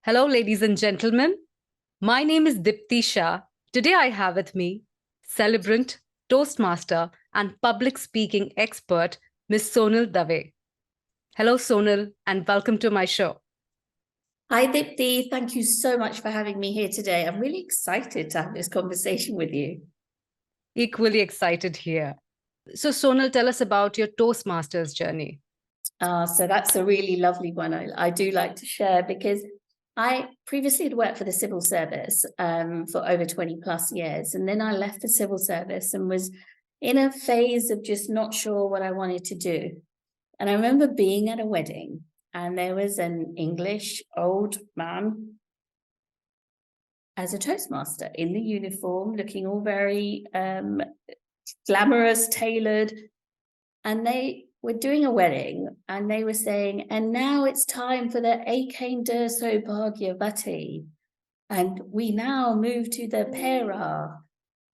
Hello, ladies and gentlemen. My name is Diptii Shah. Today I have with me celebrant, Toastmaster, and public speaking expert, Miss Sonal Dave. Hello, Sonal, and welcome to my show. Hi, Diptii. Thank you so much for having me here today. I'm really excited to have this conversation with you. Equally excited here. So, Sonal, tell us about your Toastmasters journey. So that's a really lovely one. I do like to share because I previously had worked for the civil service for over 20 plus years. And then I left the civil service and was in a phase of just not sure what I wanted to do. And I remember being at a wedding and there was an English old man as a Toastmaster in the uniform, looking all very glamorous, tailored. And they were doing a wedding and they were saying, and now it's time for the Ekender Sobhagyavati. And we now move to the Pera.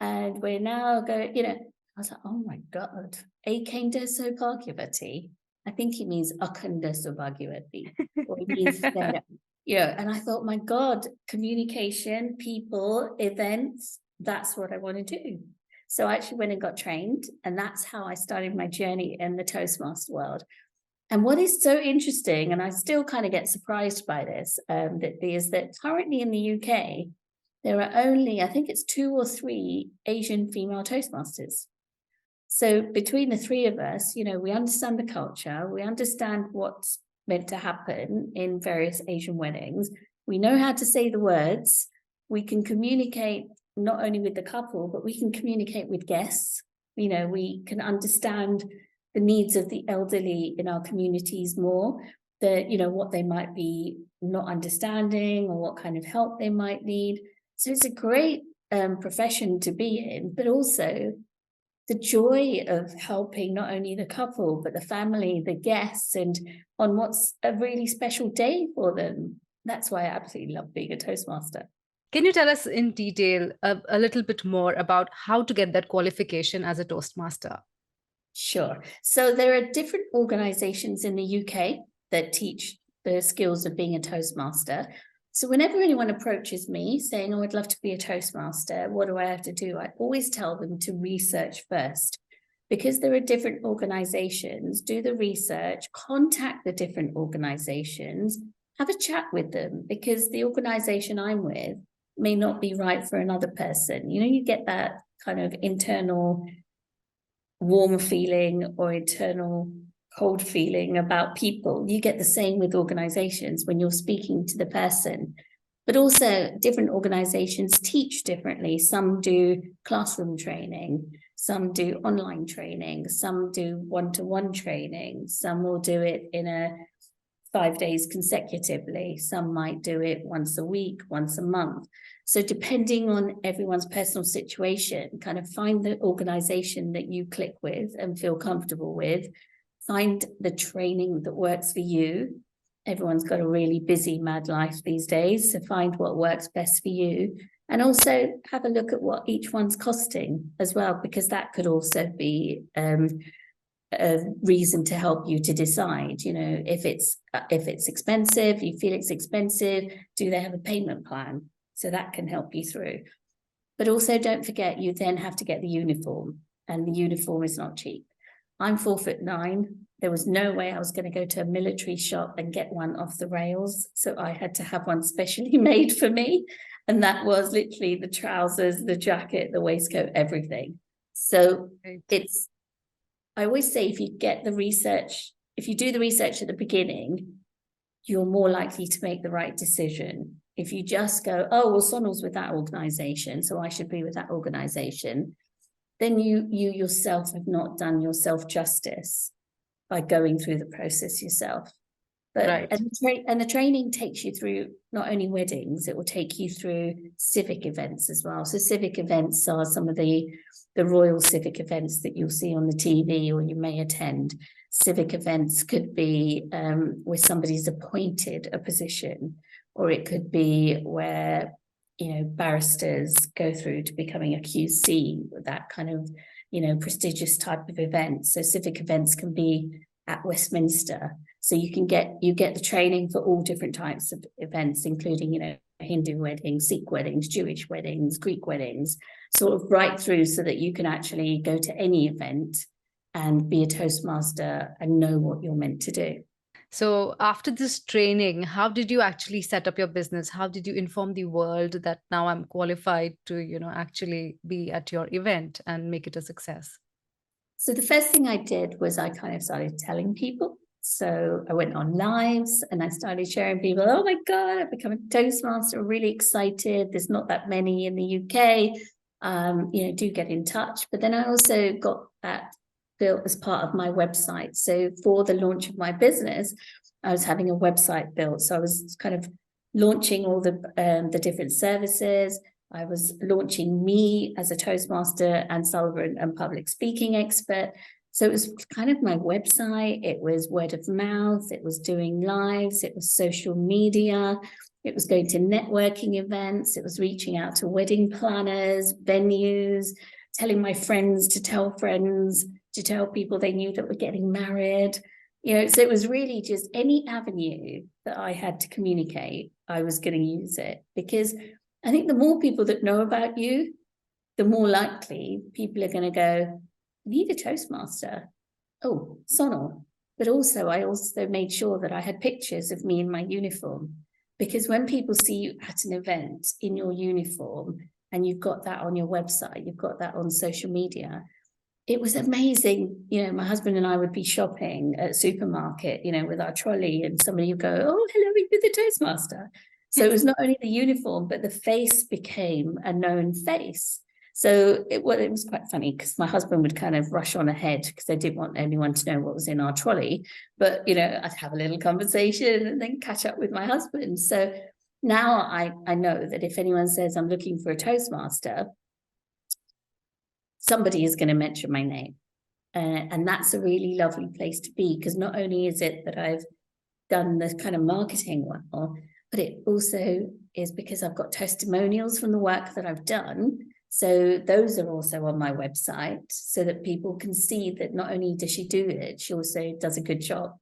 And we're now going, I was like, oh my God, Ekender Sobhagyavati. I think he means Akhanda Sobhagyavati. Or it means and I thought, my God, communication, people, events, that's what I want to do. So I actually went and got trained, and that's how I started my journey in the Toastmaster world. And what is so interesting, and I still kind of get surprised by this, is that currently in the UK, there are only, I think it's 2 or 3 Asian female Toastmasters. So between the 3 of us, we understand the culture, we understand what's meant to happen in various Asian weddings. We know how to say the words. We can communicate not only with the couple, but we can communicate with guests. We can understand the needs of the elderly in our communities more, what they might be not understanding or what kind of help they might need. So it's a great profession to be in, but also the joy of helping not only the couple, but the family, the guests, and on what's a really special day for them. That's why I absolutely love being a Toastmaster. Can you tell us in detail a little bit more about how to get that qualification as a Toastmaster? Sure. So there are different organizations in the UK that teach the skills of being a Toastmaster. So whenever anyone approaches me saying, oh, I'd love to be a Toastmaster, what do I have to do? I always tell them to research first, because there are different organizations. Do the research, contact the different organizations, have a chat with them, because the organization I'm with may not be right for another person. You get that kind of internal warm feeling or internal cold feeling about people. You get the same with organizations when you're speaking to the person. But also different organizations teach differently. Some do classroom training, some do online training, some do one-to-one training, some will do it in 5 days consecutively, some might do it once a week, once a month. So depending on everyone's personal situation, kind of find the organization that you click with and feel comfortable with. Find the training that works for you. Everyone's got a really busy, mad life these days, so find what works best for you. And also have a look at what each one's costing as well, because that could also be a reason to help you to decide, if it's expensive, you feel it's expensive, do they have a payment plan? So that can help you through. But also don't forget, you then have to get the uniform, and the uniform is not cheap. I'm 4'9". There was no way I was going to go to a military shop and get one off the rails. So I had to have one specially made for me. And that was literally the trousers, the jacket, the waistcoat, everything. So I always say, if you do the research at the beginning, you're more likely to make the right decision. If you just go, oh, well, Sonal's with that organization, so I should be with that organization, then you yourself have not done yourself justice by going through the process yourself. But right. And the training takes you through not only weddings, it will take you through civic events as well. So civic events are some of the royal civic events that you'll see on the TV or you may attend. Civic events could be where somebody's appointed a position, or it could be where barristers go through to becoming a QC, that kind of prestigious type of event. So civic events can be at Westminster. So you get the training for all different types of events, including, Hindu weddings, Sikh weddings, Jewish weddings, Greek weddings, sort of right through, so that you can actually go to any event and be a Toastmaster and know what you're meant to do. So after this training, how did you actually set up your business? How did you inform the world that now I'm qualified to, actually be at your event and make it a success? So the first thing I did was I kind of started telling people. So I went on lives and I started sharing people, oh my God, I've become a Toastmaster, I'm really excited. There's not that many in the UK. Do get in touch. But then I also got that built as part of my website. So for the launch of my business, I was having a website built. So I was kind of launching all the different services. I was launching me as a Toastmaster and Celebrant and public speaking expert. So it was kind of my website. It was word of mouth. It was doing lives. It was social media. It was going to networking events. It was reaching out to wedding planners, venues, telling my friends to tell friends, to tell people they knew that were getting married. So it was really just any avenue that I had to communicate, I was going to use it, because I think the more people that know about you, the more likely people are going to go, need a Toastmaster. Oh, Sonal. But also, I also made sure that I had pictures of me in my uniform, because when people see you at an event in your uniform and you've got that on your website, you've got that on social media, it was amazing. My husband and I would be shopping at a supermarket, with our trolley, and somebody would go, oh, hello, you're the Toastmaster. So it was not only the uniform, but the face became a known face. So it was quite funny, because my husband would kind of rush on ahead because they didn't want anyone to know what was in our trolley. But, I'd have a little conversation and then catch up with my husband. So now I know that if anyone says I'm looking for a Toastmaster, somebody is going to mention my name. And that's a really lovely place to be, because not only is it that I've done this kind of marketing well, but it also is because I've got testimonials from the work that I've done. So those are also on my website, so that people can see that not only does she do it, she also does a good job.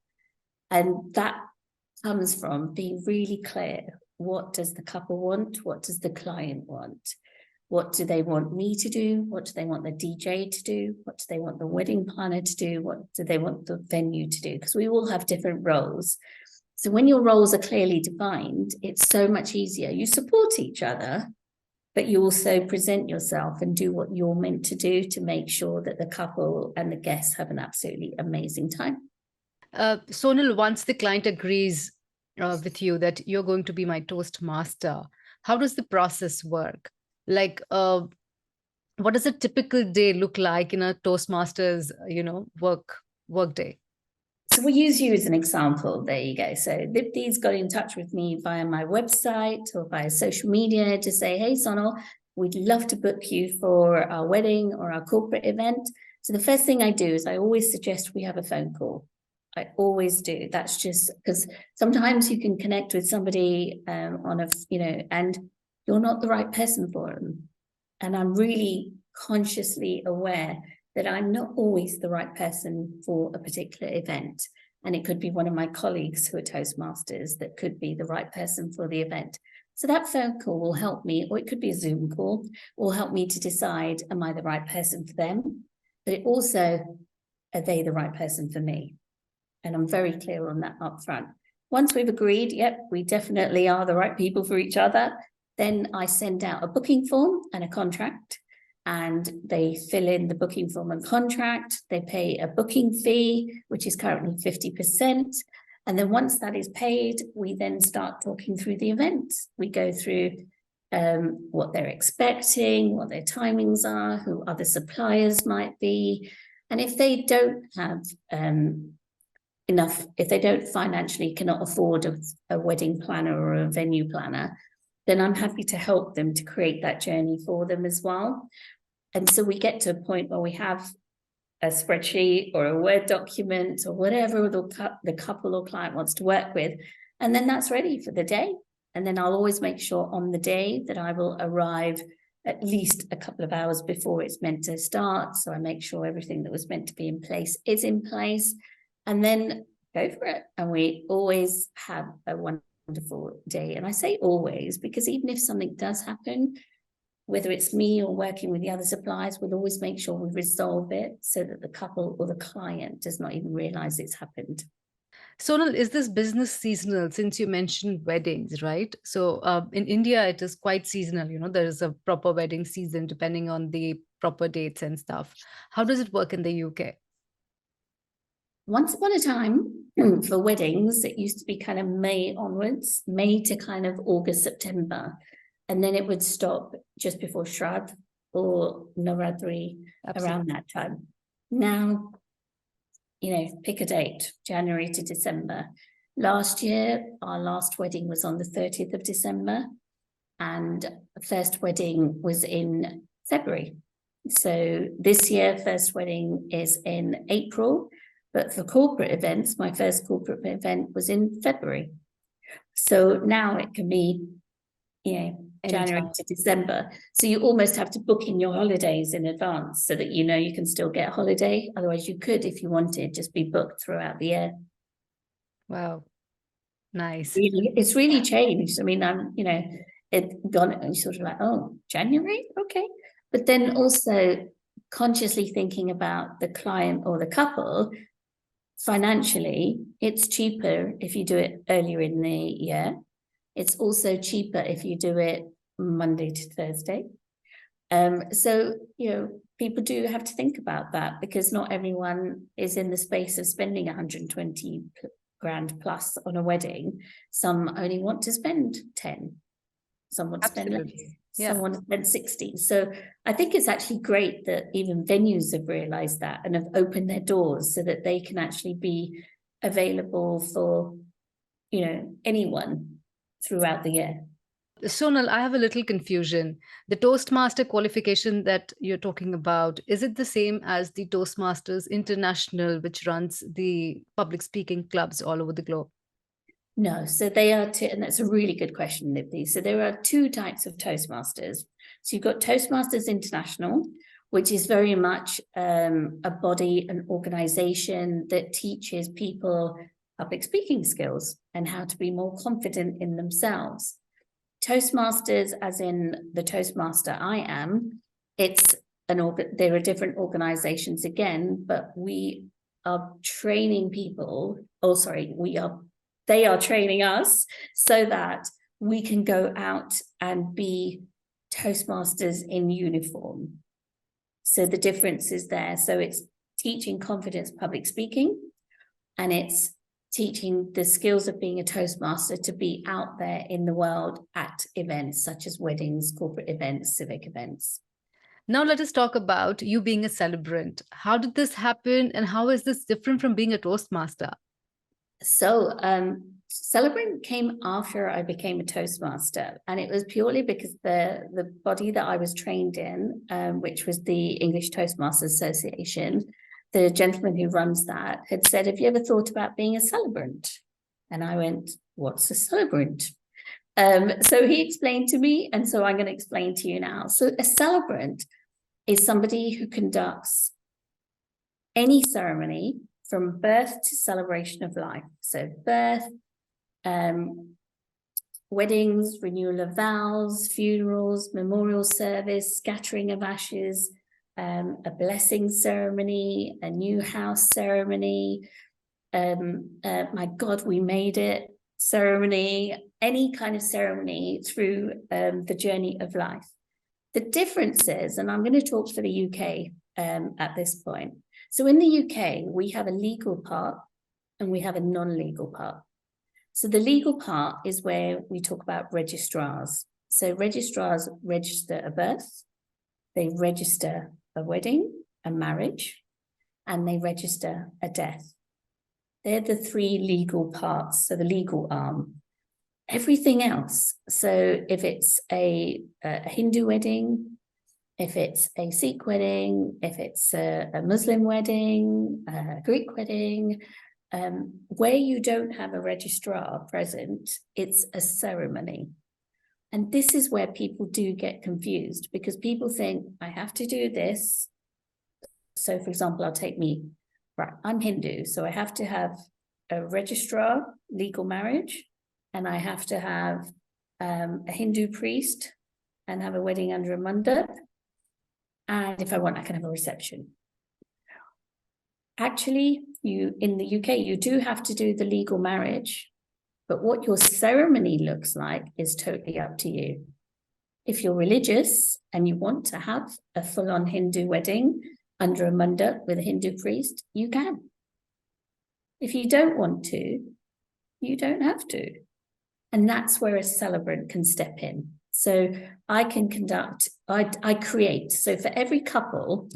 And that comes from being really clear. What does the couple want? What does the client want? What do they want me to do? What do they want the DJ to do? What do they want the wedding planner to do? What do they want the venue to do? Because we all have different roles. So when your roles are clearly defined, it's so much easier. You support each other, but you also present yourself and do what you're meant to do to make sure that the couple and the guests have an absolutely amazing time. Sonal, once the client agrees with you that you're going to be my Toastmaster, how does the process work? Like, what does a typical day look like in a Toastmasters, work day? So we'll use you as an example. There you go. So Diptii's got in touch with me via my website or via social media to say, hey, Sonal, we'd love to book you for our wedding or our corporate event. So the first thing I do is I always suggest we have a phone call. I always do. That's just because sometimes you can connect with somebody and you're not the right person for them. And I'm really consciously aware that I'm not always the right person for a particular event. And it could be one of my colleagues who are Toastmasters that could be the right person for the event. So that phone call will help me, or it could be a Zoom call, will help me to decide, am I the right person for them? But it also, are they the right person for me? And I'm very clear on that up front. Once we've agreed, yep, we definitely are the right people for each other, then I send out a booking form and a contract. And they fill in the booking form and contract. They pay a booking fee, which is currently 50%. And then once that is paid, we then start talking through the event. We go through what they're expecting, what their timings are, who other suppliers might be. And if they don't have enough, if they don't financially cannot afford a wedding planner or a venue planner, then I'm happy to help them to create that journey for them as well. And so we get to a point where we have a spreadsheet or a Word document or whatever the couple or client wants to work with. And then that's ready for the day. And then I'll always make sure on the day that I will arrive at least a couple of hours before it's meant to start. So I make sure everything that was meant to be in place is in place. and then go for it. And we always have a wonderful day. And I say always because even if something does happen, whether it's me or working with the other suppliers, we'll always make sure we resolve it so that the couple or the client does not even realize it's happened. Sonal, is this business seasonal since you mentioned weddings, right? So in India, it is quite seasonal. There is a proper wedding season depending on the proper dates and stuff. How does it work in the UK? Once upon a time, for weddings, it used to be kind of May onwards, May to kind of August, September. And then it would stop just before Shraddh or Navratri, around that time. Now, pick a date, January to December. Last year, our last wedding was on the 30th of December, and the first wedding was in February. So this year, first wedding is in April, but for corporate events, my first corporate event was in February. So now it can be, January to December. So you almost have to book in your holidays in advance so that you can still get a holiday. Otherwise you could, if you wanted, just be booked throughout the year. Wow. Nice. It's really changed. I mean, it's gone sort of like, oh, January? Okay. But then also consciously thinking about the client or the couple, financially, it's cheaper if you do it earlier in the year. It's also cheaper if you do it Monday to Thursday. So, people do have to think about that because not everyone is in the space of spending 120 grand plus on a wedding. Some only want to spend 10. Some want to spend less. Some want to spend 60. So I think it's actually great that even venues have realized that and have opened their doors so that they can actually be available for, anyone throughout the year. Sonal, I have a little confusion. The Toastmaster qualification that you're talking about, is it the same as the Toastmasters International, which runs the public speaking clubs all over the globe? No, so they are two, and that's a really good question, Diptii. So there are two types of Toastmasters. So you've got Toastmasters International, which is very much a body, an organization that teaches people public speaking skills and how to be more confident in themselves. Toastmasters, as in the Toastmaster I am, there are different organizations again, but we are training people, they are training us so that we can go out and be Toastmasters in uniform. So the difference is there. So it's teaching confidence public speaking, and it's teaching the skills of being a Toastmaster to be out there in the world at events such as weddings, corporate events, civic events. Now let us talk about you being a celebrant. How did this happen and how is this different from being a Toastmaster? So Celebrant came after I became a Toastmaster, and it was purely because the body that I was trained in, which was the English Toastmasters Association, the gentleman who runs that had said, have you ever thought about being a celebrant? And I went, what's a celebrant? So he explained to me, and so I'm going to explain to you now. So a celebrant is somebody who conducts any ceremony from birth to celebration of life. So birth, weddings, renewal of vows, funerals, memorial service, scattering of ashes, a blessing ceremony, a new house ceremony, my God, we made it ceremony, any kind of ceremony through the journey of life. The difference is, and I'm going to talk for the UK at this point. So in the UK, we have a legal part and we have a non-legal part. So the legal part is where we talk about registrars. So registrars register a birth, they register a wedding, a marriage, and they register a death. They're the three legal parts, so the legal arm. Everything else, so if it's a Hindu wedding, if it's a Sikh wedding, if it's a Muslim wedding, a Greek wedding, where you don't have a registrar present, it's a ceremony. And this is where people do get confused because people think, I have to do this. So for example, I'll take me. right, I'm Hindu, so I have to have a registrar, legal marriage, and I have to have a Hindu priest and have a wedding under a mandap. And if I want, I can have a reception. Actually, in the UK, you do have to do the legal marriage, but what your ceremony looks like is totally up to you. If you're religious and you want to have a full-on Hindu wedding under a mandap with a Hindu priest, you can. If you don't want to, you don't have to. And that's where a celebrant can step in. So I can I create. So for every couple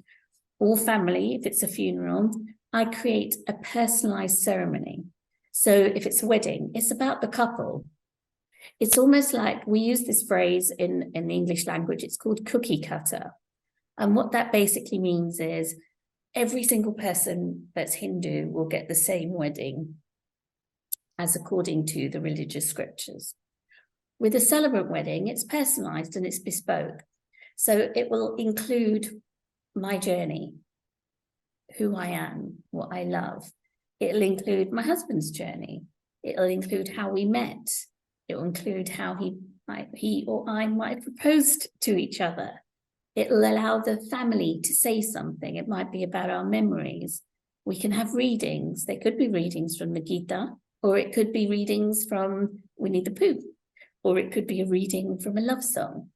or family, if it's a funeral, I create a personalized ceremony. So if it's a wedding, it's about the couple. It's almost like we use this phrase in the English language, it's called cookie cutter. And what that basically means is every single person that's Hindu will get the same wedding as according to the religious scriptures. With a celebrant wedding, it's personalized and it's bespoke. So it will include my journey, who I am, what I love. It'll include my husband's journey. It'll include how we met. It will include how he or I might have proposed to each other. It'll allow the family to say something. It might be about our memories. We can have readings. They could be readings from the Gita, or it could be readings from Winnie the Pooh, or it could be a reading from a love song.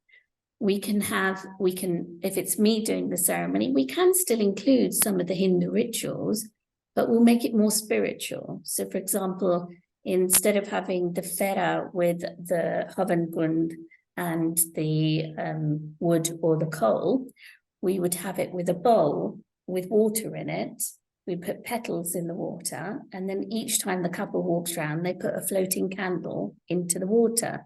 If it's me doing the ceremony, we can still include some of the Hindu rituals, but we'll make it more spiritual. So for example, instead of having the fera with the havan kund and the wood or the coal, we would have it with a bowl with water in it. We put petals in the water, and then each time the couple walks around, they put a floating candle into the water.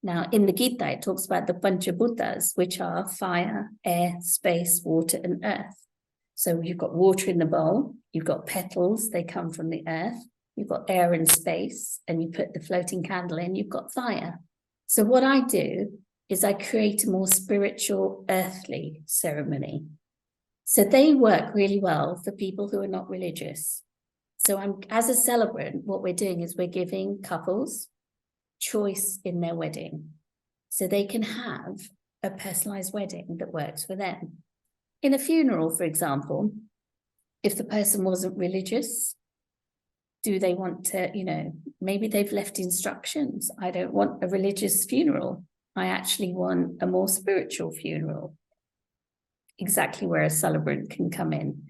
Now, in the Gita, it talks about the Panchabhutas, which are fire, air, space, water, and earth. So you've got water in the bowl, you've got petals, they come from the earth, you've got air and space, and you put the floating candle in, you've got fire. So what I do is I create a more spiritual, earthly ceremony. So they work really well for people who are not religious. So as a celebrant, what we're doing is we're giving couples choice in their wedding. So they can have a personalized wedding that works for them. In a funeral, for example, if the person wasn't religious, do they want to, maybe they've left instructions. I don't want a religious funeral. I actually want a more spiritual funeral. Exactly where a celebrant can come in.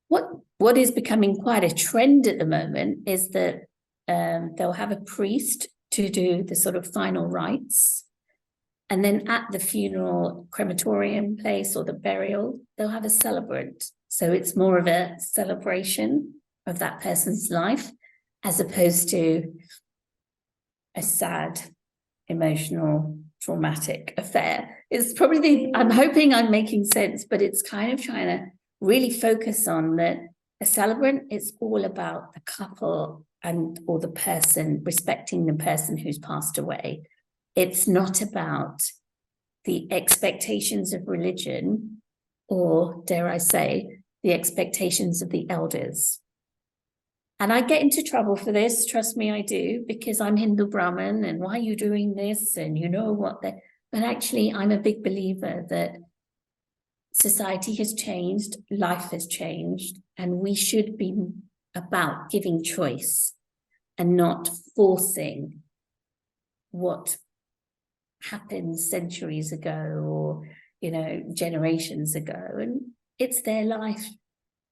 What is becoming quite a trend at the moment is that they'll have a priest to do the sort of final rites. And then at the funeral crematorium place or the burial, they'll have a celebrant. So it's more of a celebration of that person's life, as opposed to a sad, emotional, traumatic affair. It's probably I'm hoping I'm making sense, but it's kind of trying to really focus on that a celebrant is all about the couple or the person, respecting the person who's passed away. It's not about the expectations of religion, or dare I say, the expectations of the elders. And I get into trouble for this, trust me, I do, because I'm Hindu Brahmin, and why are you doing this? And you know what? But actually, I'm a big believer that society has changed, life has changed, and we should be about giving choice and not forcing what happened centuries ago or, generations ago. And it's their life.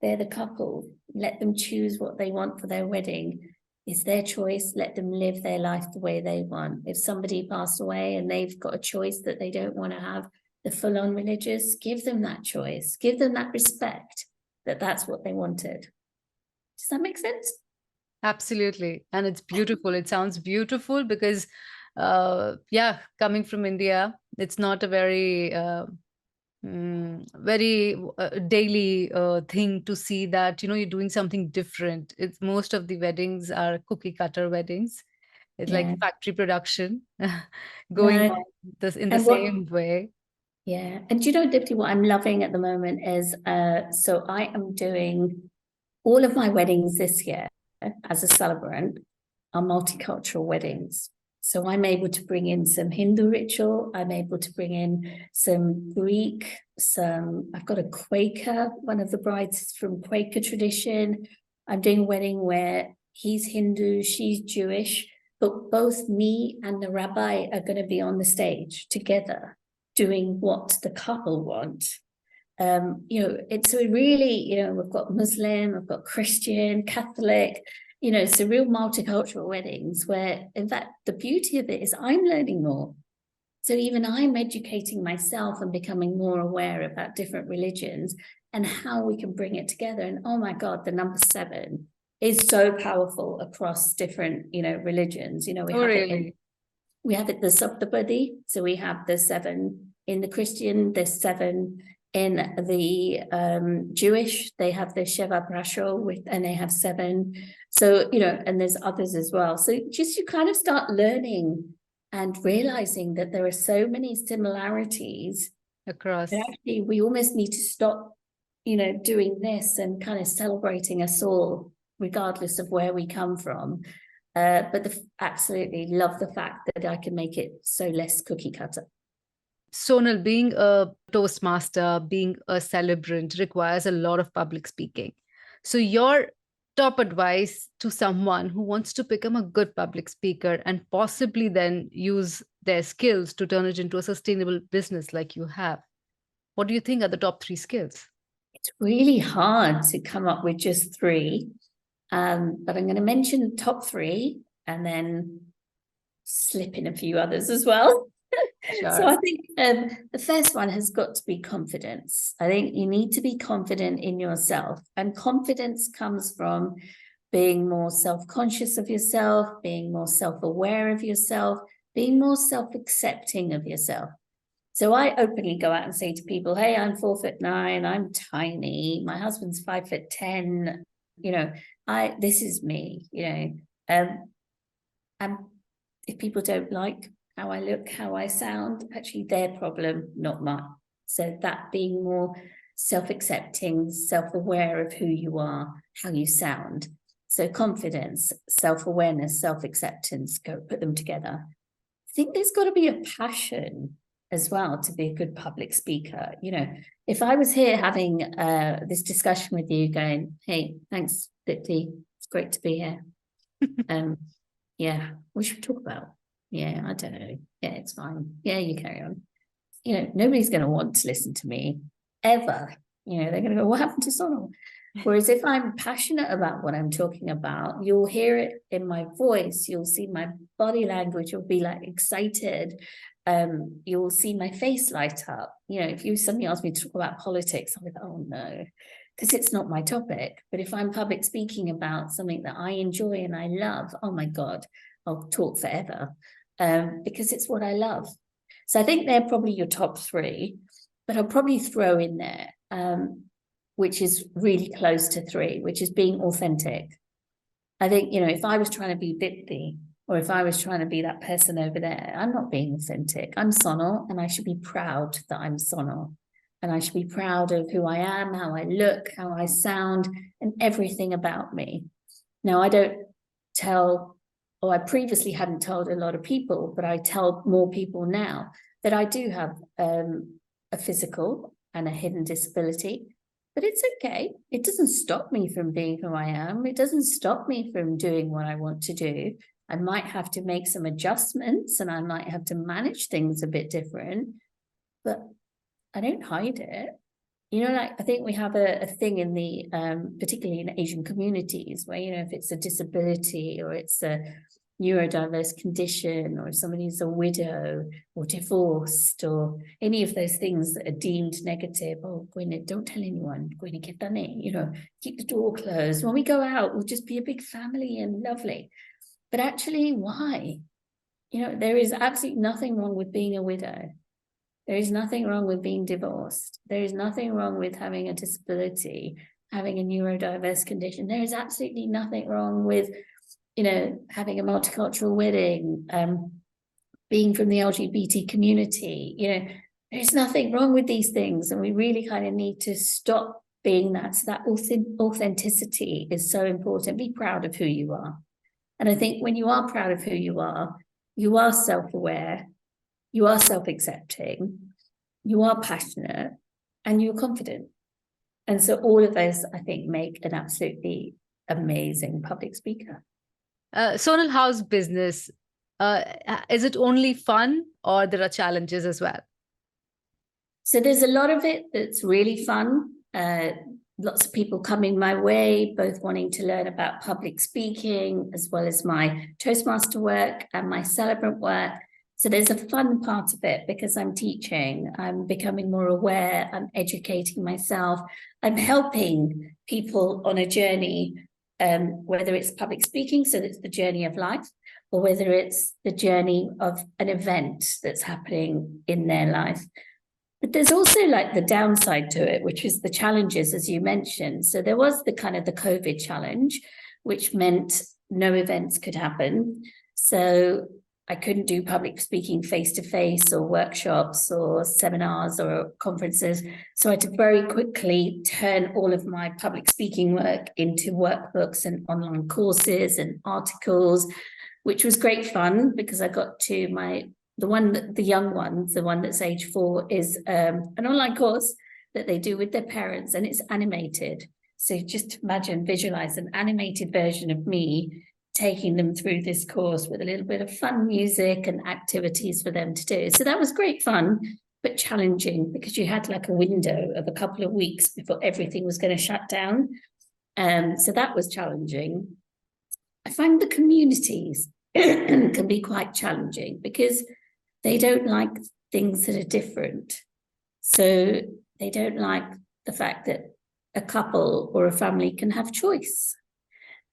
They're the couple. Let them choose what they want for their wedding. It's their choice. Let them live their life the way they want. If somebody passed away and they've got a choice that they don't want to have the full-on religious, give them that choice. Give them that respect that that's what they wanted. Does that make sense? Absolutely. And it's beautiful. It sounds beautiful because, coming from India, it's not a very daily thing to see that you're doing something different. It's most of the weddings are cookie cutter weddings. It's like factory production going on in the same way. Yeah. And Diptii, what I'm loving at the moment is so I am doing all of my weddings this year as a celebrant are multicultural weddings. So I'm able to bring in some Hindu ritual. I'm able to bring in some Greek, I've got a Quaker, one of the brides is from Quaker tradition. I'm doing a wedding where he's Hindu, she's Jewish, but both me and the rabbi are going to be on the stage together doing what the couple want. It's a really, we've got Muslim, we've got Christian, Catholic, it's a real multicultural weddings where, in fact, the beauty of it is I'm learning more. So even I'm educating myself and becoming more aware about different religions and how we can bring it together. And oh my God, the number 7 is so powerful across different, religions. We have it the Saptapadi. So we have the 7 in the Christian, the 7 in the Jewish, they have the Sheva Brasho and they have 7. So, and there's others as well. So just you kind of start learning and realizing that there are so many similarities across. Actually, we almost need to stop, doing this and kind of celebrating us all, regardless of where we come from. But absolutely love the fact that I can make it so less cookie cutter. Sonal, being a Toastmaster, being a celebrant requires a lot of public speaking. So your top advice to someone who wants to become a good public speaker and possibly then use their skills to turn it into a sustainable business like you have, what do you think are the top 3 skills? It's really hard to come up with just 3, but I'm going to mention the top 3 and then slip in a few others as well. Sure. So I think the first one has got to be confidence. I think you need to be confident in yourself, and confidence comes from being more self-conscious of yourself, being more self-aware of yourself, being more self-accepting of yourself. So I openly go out and say to people, hey, I'm 4'9", I'm tiny, my husband's 5'10", this is me, and if people don't like how I look, how I sound, actually their problem, not mine. So that being more self-accepting, self-aware of who you are, how you sound. So confidence, self-awareness, self-acceptance, go put them together. I think there's got to be a passion as well to be a good public speaker. If I was here having this discussion with you going, hey, thanks, Diptii, it's great to be here. Yeah, what should we talk about? Yeah, I don't know. Yeah, it's fine. Yeah, you carry on. Nobody's going to want to listen to me ever. They're going to go, what happened to Sonal? Whereas if I'm passionate about what I'm talking about, you'll hear it in my voice. You'll see my body language. You'll be like excited. You'll see my face light up. If you suddenly ask me to talk about politics, I'm like, oh no, because it's not my topic. But if I'm public speaking about something that I enjoy and I love, oh my God, I'll talk forever. Because it's what I love. So I think they're probably your top 3, but I'll probably throw in there, which is really close to 3, which is being authentic. I think, if I was trying to be Diptii, or if I was trying to be that person over there, I'm not being authentic. I'm Sonal, and I should be proud that I'm Sonal. And I should be proud of who I am, how I look, how I sound, and everything about me. Now, I don't tell... I previously hadn't told a lot of people, but I tell more people now that I do have a physical and a hidden disability, but it's okay. It doesn't stop me from being who I am. It doesn't stop me from doing what I want to do. I might have to make some adjustments and I might have to manage things a bit different, but I don't hide it. I think we have a thing in the, particularly in Asian communities where, if it's a disability or it's a neurodiverse condition or if somebody's a widow or divorced or any of those things that are deemed negative, oh, Gwyneth, don't tell anyone, Gwyneth, get done it, keep the door closed. When we go out, we'll just be a big family and lovely. But actually, why? There is absolutely nothing wrong with being a widow. There is nothing wrong with being divorced. There is nothing wrong with having a disability, having a neurodiverse condition. There is absolutely nothing wrong with, having a multicultural wedding, being from the LGBT community. There's nothing wrong with these things. And we really kind of need to stop being that. So that authenticity is so important. Be proud of who you are. And I think when you are proud of who you are self-aware, you are self-accepting, you are passionate, and you're confident. And so all of those, I think, make an absolutely amazing public speaker. Sonal, how's business? Is it only fun or there are challenges as well? So there's a lot of it that's really fun. Lots of people coming my way, both wanting to learn about public speaking, as well as my Toastmaster work and my Celebrant work. So there's a fun part of it because I'm teaching, I'm becoming more aware, I'm educating myself, I'm helping people on a journey, whether it's public speaking, so it's the journey of life, or whether it's the journey of an event that's happening in their life. But there's also like the downside to it, which is the challenges, as you mentioned. So there was the kind of the COVID challenge, which meant no events could happen. So I couldn't do public speaking face-to-face or workshops or seminars or conferences. So I had to very quickly turn all of my public speaking work into workbooks and online courses and articles, which was great fun because I got to the young ones, the one that's age 4, is an online course that they do with their parents, and it's animated. So just imagine, visualize an animated version of me taking them through this course with a little bit of fun music and activities for them to do. So that was great fun, but challenging because you had like a window of a couple of weeks before everything was going to shut down. So that was challenging. I find the communities can be quite challenging because they don't like things that are different. So they don't like the fact that a couple or a family can have choice.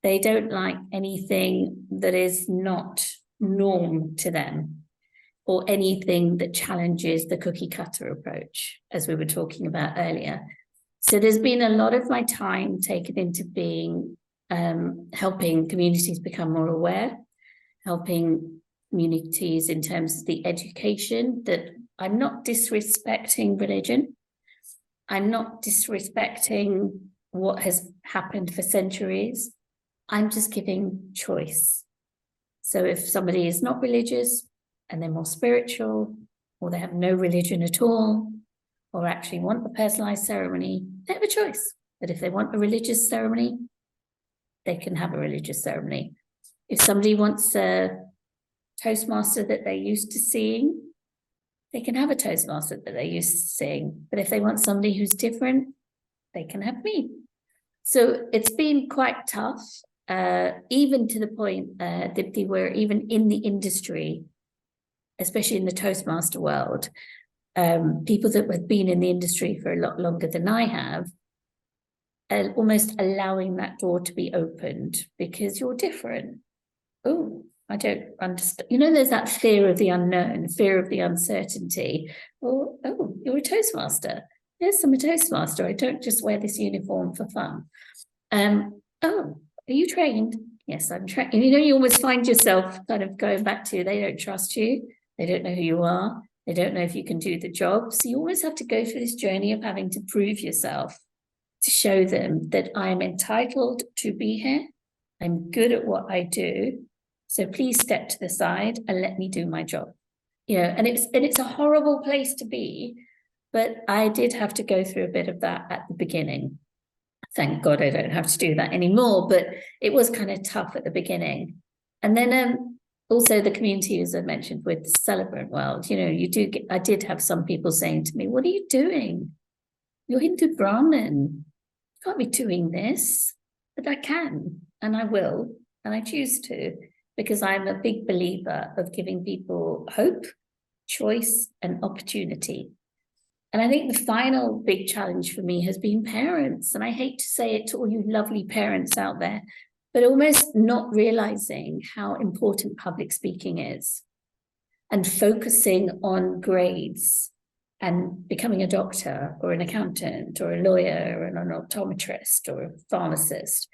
They don't like anything that is not norm to them or anything that challenges the cookie cutter approach, as we were talking about earlier. So there's been a lot of my time taken into being helping communities become more aware, helping communities in terms of the education, that I'm not disrespecting religion. I'm not disrespecting what has happened for centuries. I'm just giving choice. So if somebody is not religious and they're more spiritual, or they have no religion at all, or actually want a personalized ceremony, they have a choice. But if they want a religious ceremony, they can have a religious ceremony. If somebody wants a Toastmaster that they're used to seeing, they can have a Toastmaster that they're used to seeing. But if they want somebody who's different, they can have me. So it's been quite tough, even to the point, Diptii, where even in the industry, especially in the Toastmaster world, people that have been in the industry for a lot longer than I have, almost allowing that door to be opened because you're different. Oh, I don't understand. You know, there's that fear of the unknown, fear of the uncertainty. Well, oh, you're a Toastmaster. Yes, I'm a Toastmaster. I don't just wear this uniform for fun. Oh, are you trained? Yes, I'm trained. You know, you almost find yourself kind of going back to, they don't trust you. They don't know who you are. They don't know if you can do the job. So you always have to go through this journey of having to prove yourself, to show them that I am entitled to be here. I'm good at what I do. So please step to the side and let me do my job. You know, and it's a horrible place to be, but I did have to go through a bit of that at the beginning. Thank God I don't have to do that anymore, but it was kind of tough at the beginning. And then also the community, as I mentioned, with the Celebrant world, you know, I did have some people saying to me, what are you doing? You're Hindu Brahmin. You can't be doing this. But I can, and I will, and I choose to, because I'm a big believer of giving people hope, choice, and opportunity. And I think the final big challenge for me has been parents. And I hate to say it to all you lovely parents out there, but almost not realizing how important public speaking is and focusing on grades and becoming a doctor or an accountant or a lawyer or an optometrist or a pharmacist.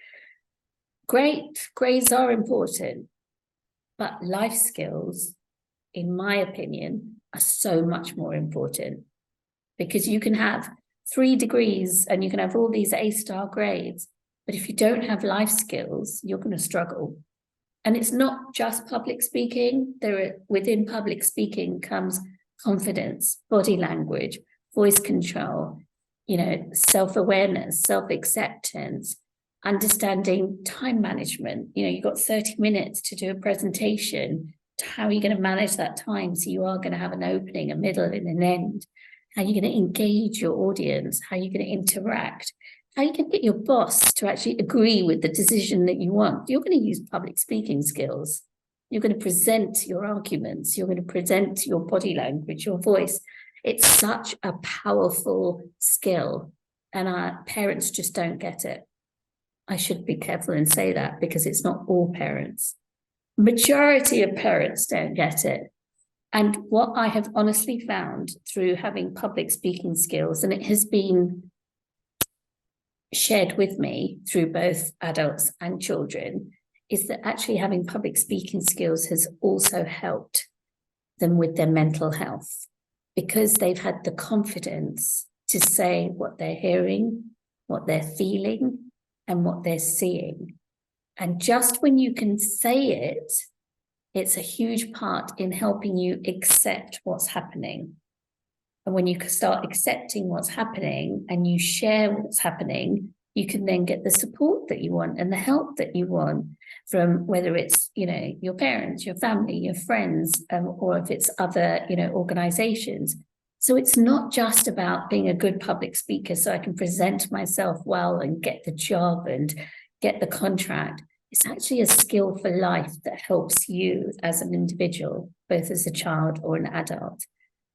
Great, grades are important, but life skills, in my opinion, are so much more important, because you can have 3 degrees and you can have all these A-star grades. But if you don't have life skills, you're going to struggle. And it's not just public speaking. Within public speaking comes confidence, body language, voice control, self-awareness, self-acceptance, understanding time management. You've got 30 minutes to do a presentation. How are you going to manage that time so you are going to have an opening, a middle, and an end? How are you going to engage your audience? How are you going to interact? How you can get your boss to actually agree with the decision that you want? You're going to use public speaking skills. You're going to present your arguments. You're going to present your body language, your voice. It's such a powerful skill, and our parents just don't get it. I should be careful and say that because it's not all parents. Majority of parents don't get it. And what I have honestly found through having public speaking skills, and it has been shared with me through both adults and children, is that actually having public speaking skills has also helped them with their mental health, because they've had the confidence to say what they're hearing, what they're feeling, and what they're seeing. And just when you can say it, it's a huge part in helping you accept what's happening. And when you start accepting what's happening and you share what's happening, you can then get the support that you want and the help that you want from, whether it's, your parents, your family, your friends, or if it's other, organizations. So it's not just about being a good public speaker so I can present myself well and get the job and get the contract. It's actually a skill for life that helps you as an individual, both as a child or an adult.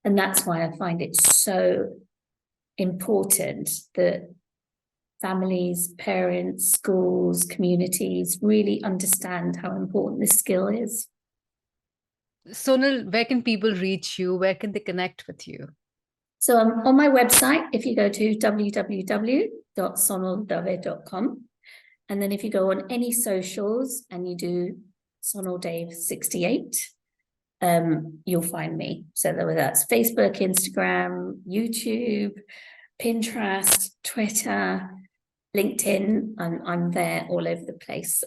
And that's why I find it so important that families, parents, schools, communities really understand how important this skill is. Sonal, where can people reach you? Where can they connect with you? So I'm on my website, if you go to www.sonaldave.com, and then if you go on any socials and you do Sonal Dave 68, you'll find me. So whether that's Facebook, Instagram, YouTube, Pinterest, Twitter, LinkedIn, I'm there all over the place,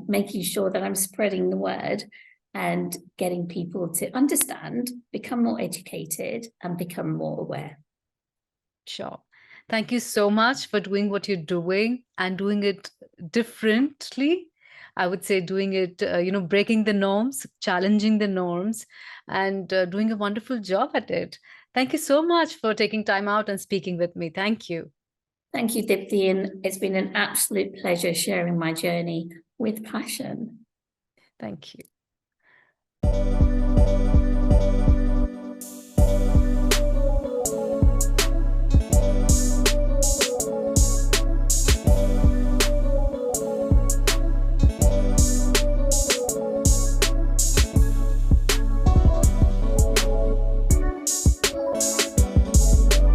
making sure that I'm spreading the word and getting people to understand, become more educated, and become more aware. Sure. Thank you so much for doing what you're doing and doing it differently. I would say doing it, breaking the norms, challenging the norms, and doing a wonderful job at it. Thank you so much for taking time out and speaking with me. Thank you. Thank you, Diptii, and it's been an absolute pleasure sharing my journey with passion. Thank you.